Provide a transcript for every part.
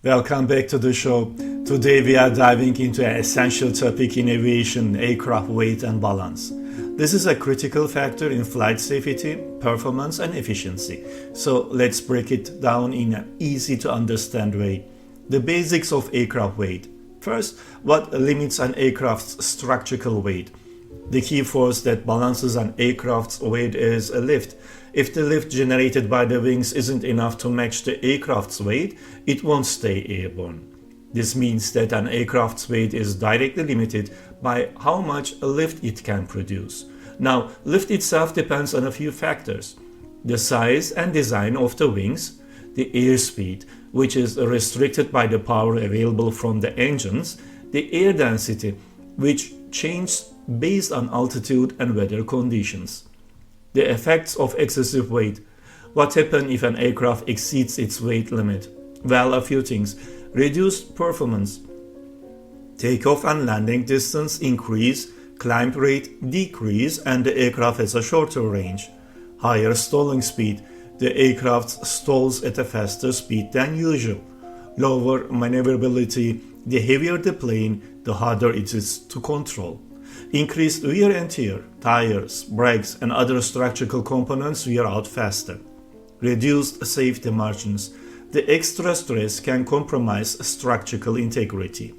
Welcome back to the show. Today we are diving into an essential topic in aviation, aircraft weight and balance. This is a critical factor in flight safety, performance and efficiency. So let's break it down in an easy to understand way. The basics of aircraft weight. First, what limits an aircraft's structural weight? The key force that balances an aircraft's weight is a lift. If the lift generated by the wings isn't enough to match the aircraft's weight, it won't stay airborne. This means that an aircraft's weight is directly limited by how much lift it can produce. Now, lift itself depends on a few factors: the size and design of the wings, the airspeed, which is restricted by the power available from the engines, the air density, which changes based on altitude and weather conditions. The effects of excessive weight. What happens if an aircraft exceeds its weight limit? Well, a few things. Reduced performance. Takeoff and landing distance increase, climb rate decrease, and the aircraft has a shorter range. Higher stalling speed. The aircraft stalls at a faster speed than usual. Lower maneuverability. The heavier the plane, the harder it is to control. Increased wear and tear, tires, brakes and other structural components wear out faster. Reduced safety margins. The extra stress can compromise structural integrity.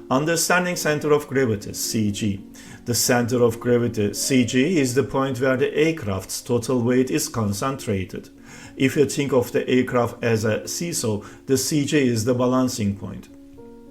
Understanding center of gravity, CG. The center of gravity, CG, is the point where the aircraft's total weight is concentrated. If you think of the aircraft as a seesaw, the CG is the balancing point.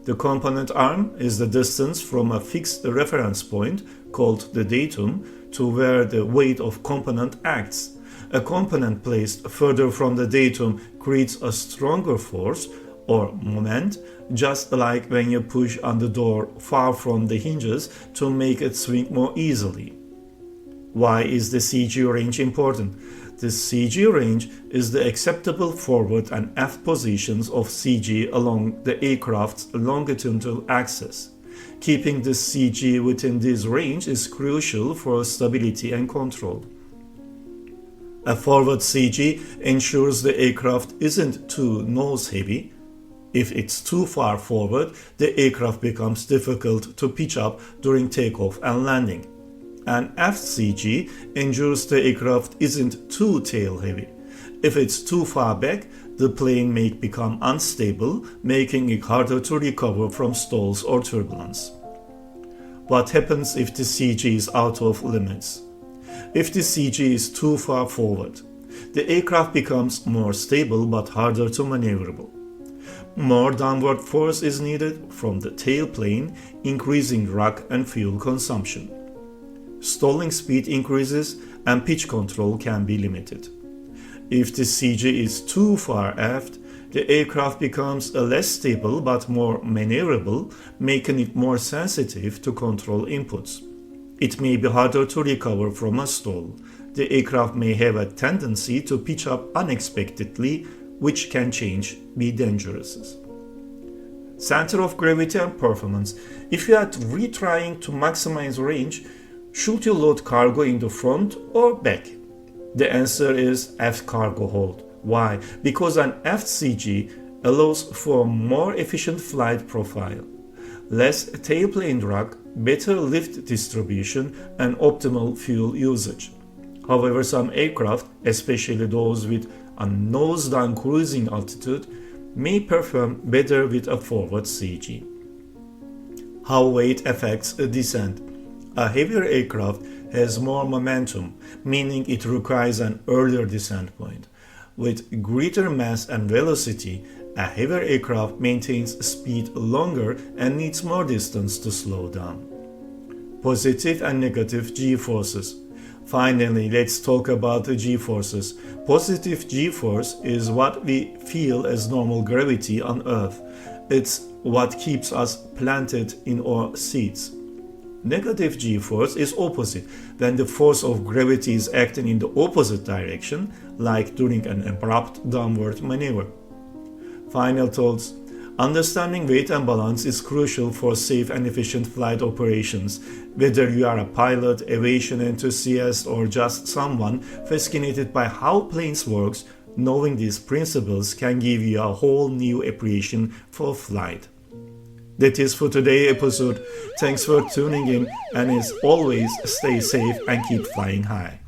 The component arm is the distance from a fixed reference point, called the datum, to where the weight of component acts. A component placed further from the datum creates a stronger force, or moment, just like when you push on the door far from the hinges to make it swing more easily. Why is the CG range important? The CG range is the acceptable forward and aft positions of CG along the aircraft's longitudinal axis. Keeping the CG within this range is crucial for stability and control. A forward CG ensures the aircraft isn't too nose-heavy. If it's too far forward, the aircraft becomes difficult to pitch up during takeoff and landing. An aft CG ensures the aircraft isn't too tail-heavy. If it's too far back, the plane may become unstable, making it harder to recover from stalls or turbulence. What happens if the CG is out of limits? If the CG is too far forward, the aircraft becomes more stable but harder to maneuverable. More downward force is needed from the tailplane, increasing drag and fuel consumption. Stalling speed increases and pitch control can be limited. If the CG is too far aft, the aircraft becomes less stable but more maneuverable, making it more sensitive to control inputs. It may be harder to recover from a stall. The aircraft may have a tendency to pitch up unexpectedly, which can be dangerous. Center of gravity and performance. If you are retrying to maximize range, should you load cargo in the front or back? The answer is aft cargo hold. Why? Because an aft CG allows for more efficient flight profile, less tailplane drag, better lift distribution, and optimal fuel usage. However, some aircraft, especially those with a nose-down cruising altitude, may perform better with a forward CG. How weight affects a descent. A heavier aircraft has more momentum, meaning it requires an earlier descent point. With greater mass and velocity, a heavier aircraft maintains speed longer and needs more distance to slow down. Positive and negative G-forces. Finally, let's talk about the G-forces. Positive G-force is what we feel as normal gravity on Earth. It's what keeps us planted in our seats. Negative G-force is opposite, when the force of gravity is acting in the opposite direction, like during an abrupt downward maneuver. Final thoughts. Understanding weight and balance is crucial for safe and efficient flight operations. Whether you are a pilot, aviation enthusiast, or just someone fascinated by how planes work, Knowing these principles can give you a whole new appreciation for flight. That is for today's episode. Thanks for tuning in, and as always, stay safe and keep flying high.